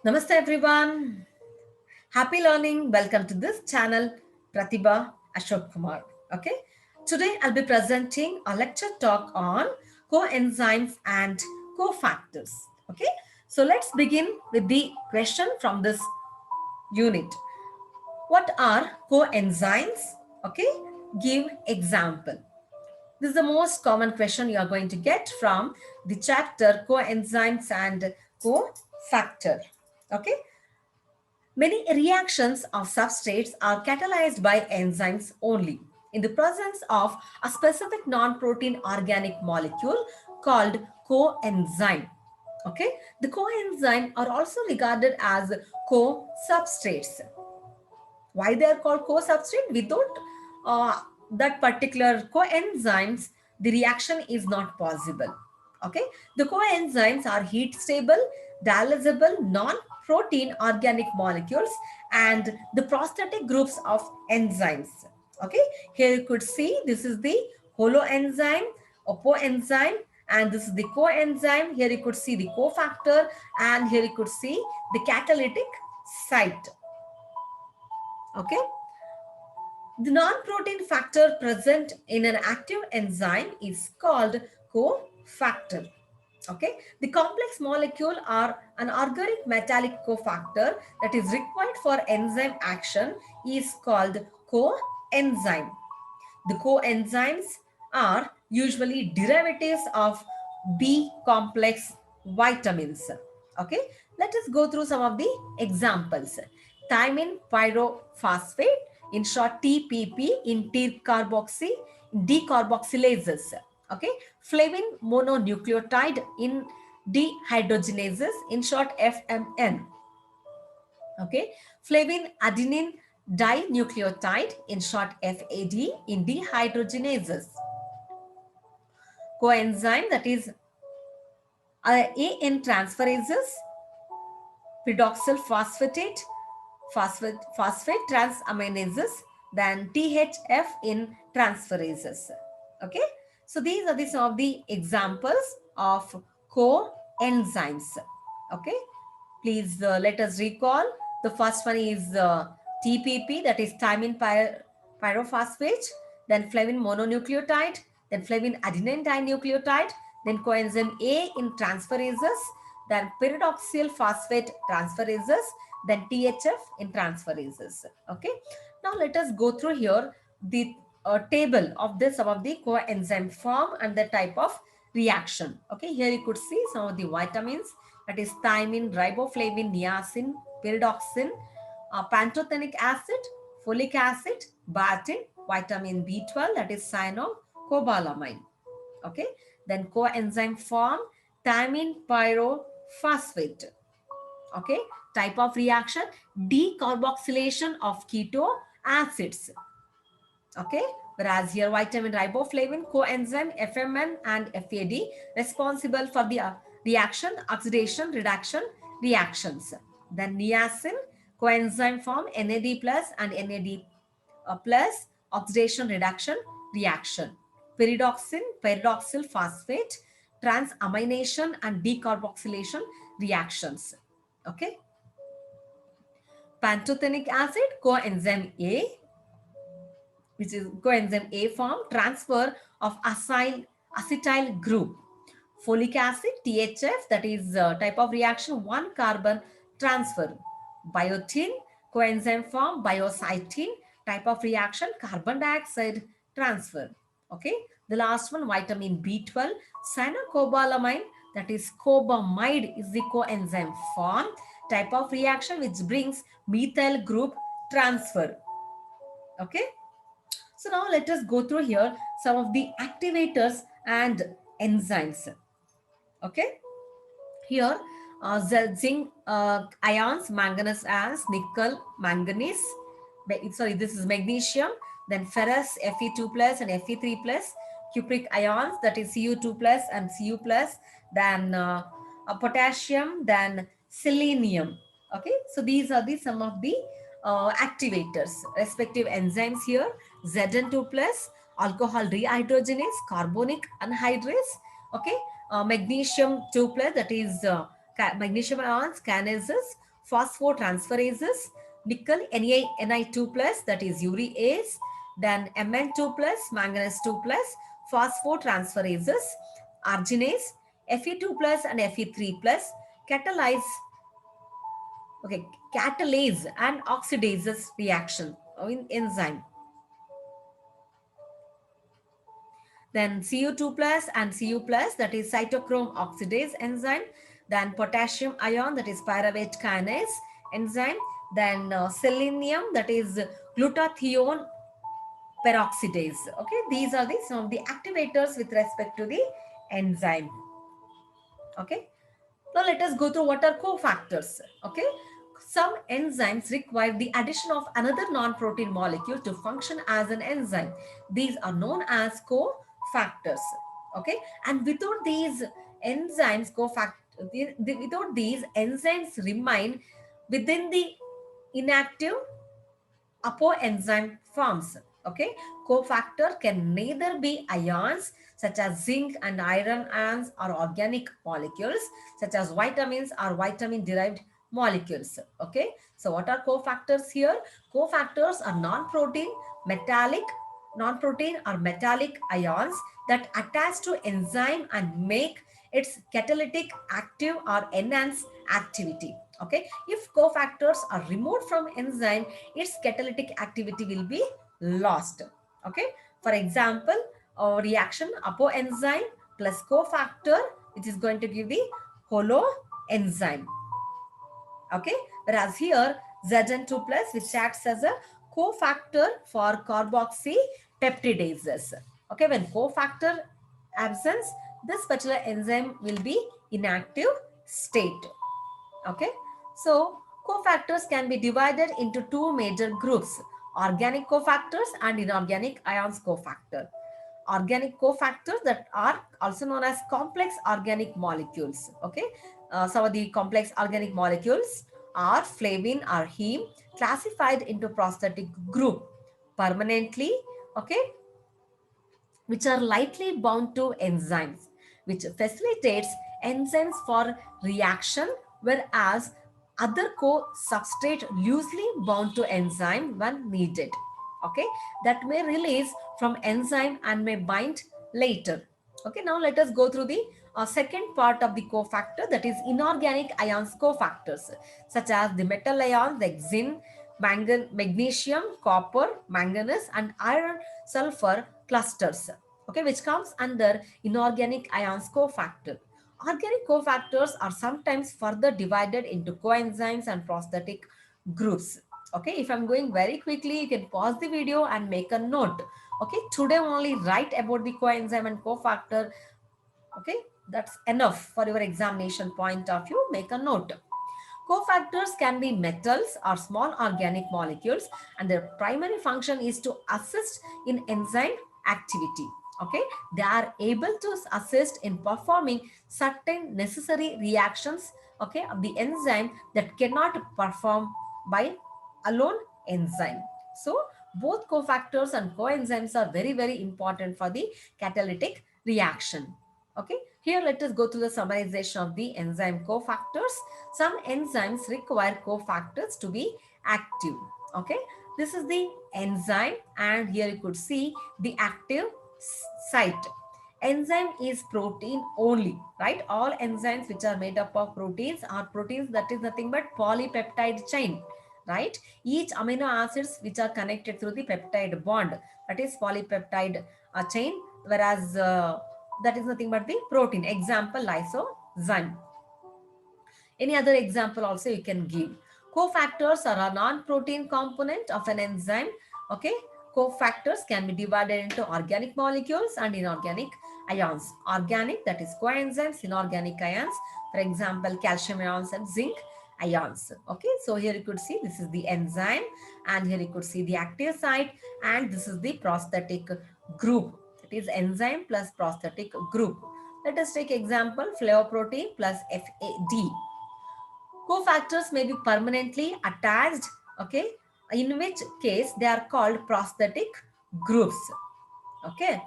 Namaste everyone. Happy learning. Welcome to this channel, Pratibha Ashok Kumar. Okay. Today I'll be presenting a lecture talk on coenzymes and cofactors. Okay. So let's begin with the question from this unit. What are coenzymes? Okay. Give example. This is the most common question you are going to get from the chapter coenzymes and cofactor. Okay. Many reactions of substrates are catalyzed by enzymes only in the presence of a specific non-protein organic molecule called coenzyme. Okay, the coenzyme are also regarded as co-substrates. Why they are called co-substrate? Without that particular coenzymes, the reaction is not possible. Okay, the coenzymes are heat stable, dialysable, non-protein organic molecules and the prosthetic groups of enzymes. Okay, here you could see this is the holoenzyme, opoenzyme, and this is the coenzyme. Here you could see the cofactor, and here you could see the catalytic site. Okay, the non-protein factor present in an active enzyme is called cofactor. Okay, the complex molecule or an organic metallic cofactor that is required for enzyme action is called coenzyme. The coenzymes are usually derivatives of B complex vitamins. Okay, let us go through some of the examples. Thymine pyrophosphate, in short TPP, in T-carboxy decarboxylases. Okay, flavin mononucleotide in dehydrogenases, in short FMN. Okay, flavin adenine dinucleotide, in short FAD, in dehydrogenases. Coenzyme, that is AN transferases, pyridoxal phosphate transaminases, then THF in transferases. Okay, so these are the some of the examples of coenzymes. Okay, please let us recall. The first one is TPP, that is thymine pyrophosphate, then flavin mononucleotide, then flavin adenine dinucleotide, then coenzyme A in transferases, then pyridoxal phosphate transferases, then THF in transferases. Okay. Now let us go through here the table of this some of the coenzyme form and the type of reaction. Okay. Here you could see some of the vitamins, that is thymine, riboflavin, niacin, pyridoxine, pantothenic acid, folic acid, biotin, vitamin B12, that is cyanocobalamin. Okay. Then coenzyme form thymine pyrophosphate. Okay, type of reaction decarboxylation of keto acids. Okay, whereas here vitamin riboflavin coenzyme FMN and FAD responsible for the reaction oxidation reduction reactions. Then niacin coenzyme form NAD plus and NAD plus oxidation reduction reaction. Pyridoxine pyridoxal phosphate transamination and decarboxylation reactions. Okay, pantothenic acid coenzyme A, which is coenzyme A form transfer of acetyl group. Folic acid THF, that is type of reaction 1 carbon transfer. Biotin coenzyme form biocytin, type of reaction carbon dioxide transfer. Okay, the last one vitamin B12 cyanocobalamin, that is cobamide is the coenzyme form, type of reaction which brings methyl group transfer. Okay, so now let us go through here some of the activators and enzymes. Okay, here the zinc ions, manganese ions, nickel, manganese. Sorry, this is magnesium. Then ferrous, Fe2 plus and Fe3 plus. Cupric ions, that is Cu2 plus and Cu plus. Then potassium, then selenium. Okay, so these are the some of the activators, respective enzymes here. Zn2 plus, alcohol dehydrogenase, carbonic anhydrase. Okay, magnesium 2 plus, that is magnesium ions kinases, phosphotransperases, nickel Ni2 plus, that is urease, then Mn2 plus, manganese 2 plus, phosphotransperases, arginase, Fe2 plus and Fe3 plus, catalyze, okay, catalase and oxidases reaction in enzyme. Then Cu2 plus and Cu plus, that is cytochrome oxidase enzyme. Then potassium ion, that is pyruvate kinase enzyme. Then selenium, that is glutathione peroxidase. Okay, these are some of the activators with respect to the enzyme. Okay, now let us go through what are cofactors. Okay, some enzymes require the addition of another non-protein molecule to function as an enzyme. These are known as cofactors. Okay, and without these enzymes, without these enzymes remain within the inactive apoenzyme forms. Okay, cofactor can neither be ions such as zinc and iron ions or organic molecules such as vitamins or vitamin derived molecules. Okay, so what are cofactors here? Cofactors are non-protein or metallic ions that attach to enzyme and make its catalytic active or enhance activity. Okay, if cofactors are removed from enzyme, its catalytic activity will be lost. Okay, for example, reaction apoenzyme plus cofactor, which is going to give the holoenzyme. Okay, whereas here Zn2 plus, which acts as a cofactor for carboxypeptidases. Okay, when cofactor absence, this particular enzyme will be inactive state. Okay, so cofactors can be divided into two major groups: organic cofactors and inorganic ions cofactor. Organic cofactors that are also known as complex organic molecules. Okay, some of the complex organic molecules are flavin or heme, classified into prosthetic group permanently. Okay, which are lightly bound to enzymes, which facilitates enzymes for reaction, whereas other co-substrate loosely bound to enzyme when needed. Okay, that may release from enzyme and may bind later. Okay, now let us go through the second part of the cofactor, that is inorganic ions cofactors, such as the metal ions like zinc, magnesium, copper, manganese, and iron sulfur clusters. Okay, which comes under inorganic ions cofactor. Organic cofactors are sometimes further divided into coenzymes and prosthetic groups. Okay, if I'm going very quickly, you can pause the video and make a note. Okay, today only write about the coenzyme and cofactor. Okay, that's enough for your examination point of view. Make a note. Cofactors can be metals or small organic molecules, and their primary function is to assist in enzyme activity. Okay, they are able to assist in performing certain necessary reactions, okay, of the enzyme that cannot perform by alone enzyme. So both cofactors and coenzymes are very, very important for the catalytic reaction. Okay, here let us go through the summarization of the enzyme cofactors. Some enzymes require cofactors to be active. Okay, this is the enzyme, and here you could see the active site. Enzyme is protein only, right? All enzymes which are made up of proteins are proteins, that is nothing but polypeptide chain, right? Each amino acids which are connected through the peptide bond, that is polypeptide chain, whereas that is nothing but the protein. Example, lysozyme. Any other example also you can give. Cofactors are a non-protein component of an enzyme. Okay, cofactors can be divided into organic molecules and inorganic ions. Organic, that is coenzymes; inorganic ions, for example, calcium ions and zinc ions. Okay, so here you could see this is the enzyme, and here you could see the active site, and this is the prosthetic group. It is enzyme plus prosthetic group. Let us take example, flavoprotein plus FAD. Cofactors may be permanently attached, okay, in which case they are called prosthetic groups. Okay,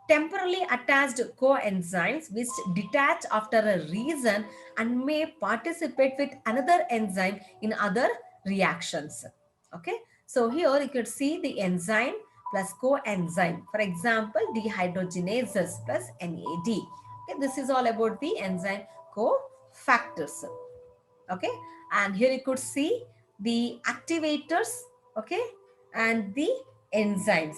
temporally attached coenzymes which detach after a reason and may participate with another enzyme in other reactions. Okay, so here you could see the enzyme plus coenzyme. For example, dehydrogenases plus NAD. Okay, this is all about the enzyme cofactors. Okay, and here you could see the activators, okay, and the enzymes.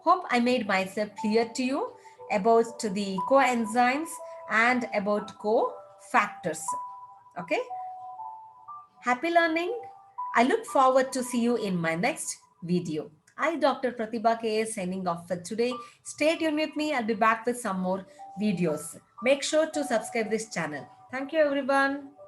Hope I made myself clear to you about the coenzymes and about cofactors. Okay, happy learning. I look forward to see you in my next video. I, Dr. Pratibha K, signing off for today. Stay tuned with me. I'll be back with some more videos. Make sure to subscribe this channel. Thank you, everyone.